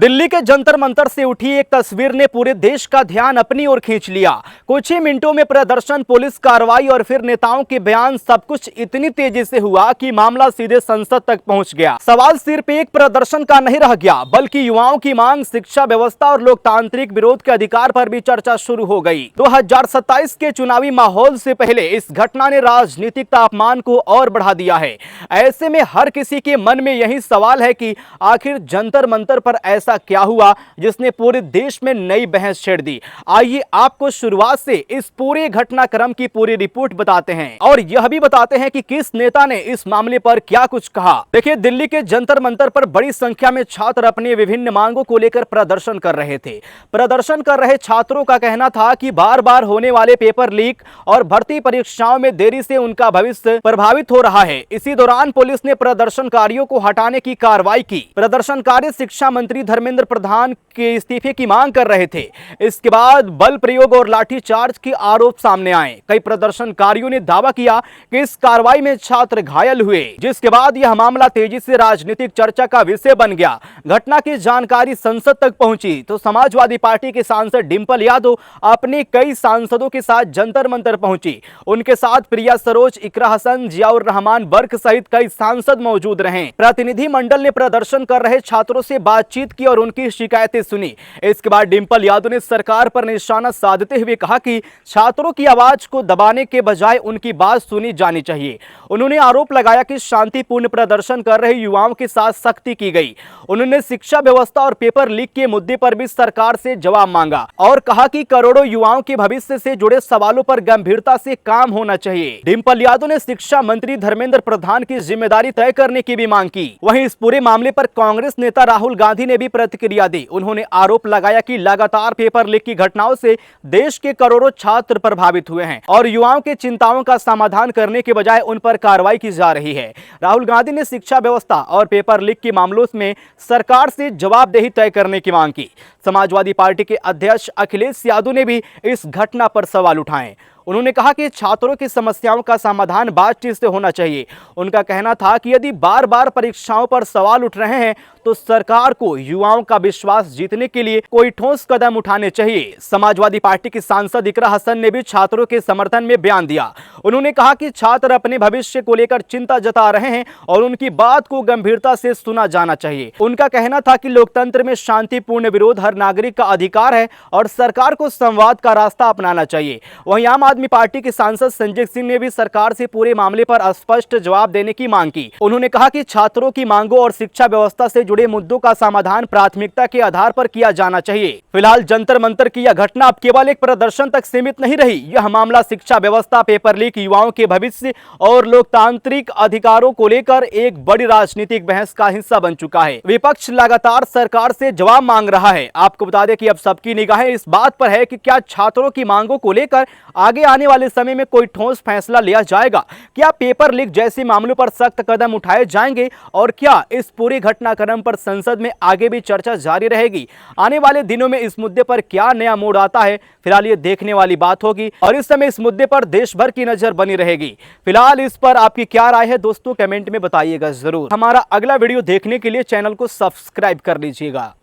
दिल्ली के जंतर मंतर से उठी एक तस्वीर ने पूरे देश का ध्यान अपनी ओर खींच लिया। कुछ ही मिनटों में प्रदर्शन, पुलिस कार्रवाई और फिर नेताओं के बयान, सब कुछ इतनी तेजी से हुआ कि मामला सीधे संसद तक पहुंच गया। सवाल सिर्फ एक प्रदर्शन का नहीं रह गया, बल्कि युवाओं की मांग, शिक्षा व्यवस्था और लोकतांत्रिक विरोध के अधिकार पर भी चर्चा शुरू हो गई। 2027 के चुनावी माहौल से पहले इस घटना ने राजनीतिक तापमान को और बढ़ा दिया है। ऐसे में हर किसी के मन में यही सवाल है कि आखिर जंतर मंतर पर ऐसा क्या हुआ जिसने पूरे देश में नई बहस छेड़ दी। आइए आपको शुरुआत से इस पूरे घटनाक्रम की पूरी रिपोर्ट बताते हैं और यह भी बताते हैं कि किस नेता ने इस मामले पर क्या कुछ कहा। देखिए, दिल्ली के जंतर मंतर पर बड़ी संख्या में छात्र अपनी विभिन्न मांगों को लेकर प्रदर्शन कर रहे थे। प्रदर्शन कर रहे छात्रों का कहना था कि बार बार होने वाले पेपर लीक और भर्ती परीक्षाओं में देरी से उनका भविष्य प्रभावित हो रहा है। इसी दौरान पुलिस ने प्रदर्शनकारियों को हटाने की कार्रवाई की। प्रदर्शनकारी शिक्षा मंत्री धर्मेंद्र प्रधान के इस्तीफे की मांग कर रहे थे। इसके बाद बल प्रयोग और लाठीचार्ज के आरोप सामने आए। कई प्रदर्शनकारियों ने दावा किया कि इस कार्रवाई में छात्र घायल हुए, जिसके बाद यह मामला तेजी से राजनीतिक चर्चा का विषय बन गया। घटना की जानकारी संसद तक पहुंची तो समाजवादी पार्टी के सांसद डिंपल यादव अपने कई सांसदों के साथ जंतर मंतर पहुंची। उनके साथ प्रिया सरोज, इकरा हसन, जियाउर रहमान बर्क सहित कई सांसद मौजूद रहे। प्रतिनिधि मंडल ने प्रदर्शन कर रहे छात्रों से बातचीत की और उनकी शिकायतें सुनी। इसके बाद डिंपल यादव ने सरकार पर निशाना साधते हुए कहा कि छात्रों की आवाज को दबाने के बजाय उनकी बात सुनी जानी चाहिए। उन्होंने आरोप लगाया कि शांतिपूर्ण प्रदर्शन कर रहे युवाओं के साथ सख्ती की गई। उन्होंने शिक्षा व्यवस्था और पेपर लीक के मुद्दे पर भी सरकार से जवाब मांगा और कहा कि करोड़ों युवाओं के भविष्य से जुड़े सवालों पर गंभीरता से काम होना चाहिए। डिंपल यादव ने शिक्षा मंत्री धर्मेंद्र प्रधान की जिम्मेदारी तय करने की भी मांग की। वहीं इस पूरे मामले पर कांग्रेस नेता राहुल गांधी ने भी प्रतिक्रिया दी। उन्होंने आरोप लगाया कि लगातार पेपर लीक की घटनाओं से देश के करोड़ों छात्र प्रभावित हुए हैं और युवाओं के चिंताओं का समाधान करने के बजाय उन पर कार्रवाई की जा रही है। राहुल गांधी ने शिक्षा व्यवस्था और पेपर लीक के मामलों में सरकार से जवाबदेही तय करने की मांग की। समाजवादी पार्टी के अध्यक्ष अखिलेश यादव ने भी इस घटना पर सवाल उठाए। उन्होंने कहा कि छात्रों की समस्याओं का समाधान बातचीत से होना चाहिए। उनका कहना था कि यदि बार बार परीक्षाओं पर सवाल उठ रहे हैं तो सरकार को युवाओं का विश्वास जीतने के लिए कोई ठोस कदम उठाने चाहिए। समाजवादी पार्टी की सांसद इकरा हसन ने भी छात्रों के समर्थन में बयान दिया। उन्होंने कहा कि छात्र अपने भविष्य को लेकर चिंता जता रहे हैं और उनकी बात को गंभीरता से सुना जाना चाहिए। उनका कहना था कि लोकतंत्र में शांतिपूर्ण विरोध हर नागरिक का अधिकार है और सरकार को संवाद का रास्ता अपनाना चाहिए। वहीं आम आदमी पार्टी के सांसद संजय सिंह ने भी सरकार से पूरे मामले पर स्पष्ट जवाब देने की मांग की। उन्होंने कहा कि छात्रों की मांगों और शिक्षा व्यवस्था से जुड़े मुद्दों का समाधान प्राथमिकता के आधार पर किया जाना चाहिए। फिलहाल जंतर मंतर की यह घटना अब केवल एक प्रदर्शन तक सीमित नहीं रही। यह मामला शिक्षा व्यवस्था, पेपर लीक, युवाओं के भविष्य और लोकतांत्रिक अधिकारों को लेकर एक बड़ी राजनीतिक बहस का हिस्सा बन चुका है। विपक्ष लगातार सरकार से जवाब मांग रहा है। आपको बता दें कि अब सबकी निगाहें इस बात पर है कि क्या छात्रों की मांगों को लेकर आगे आने वाले समय में कोई ठोस फैसला लिया जाएगा। क्या पेपर लीक जैसे मामलों पर सख्त कदम उठाए जाएंगे और क्या इस पूरे घटनाक्रम पर संसद में आगे भी चर्चा जारी रहेगी। आने वाले दिनों में इस मुद्दे पर क्या नया मोड़ आता है, फिलहाल ये देखने वाली बात होगी और इस समय इस मुद्दे पर देश भर की नजर बनी रहेगी। फिलहाल इस पर आपकी क्या राय है दोस्तों, कमेंट में बताइएगा जरूर। हमारा अगला वीडियो देखने के लिए चैनल को सब्सक्राइब कर लीजिएगा।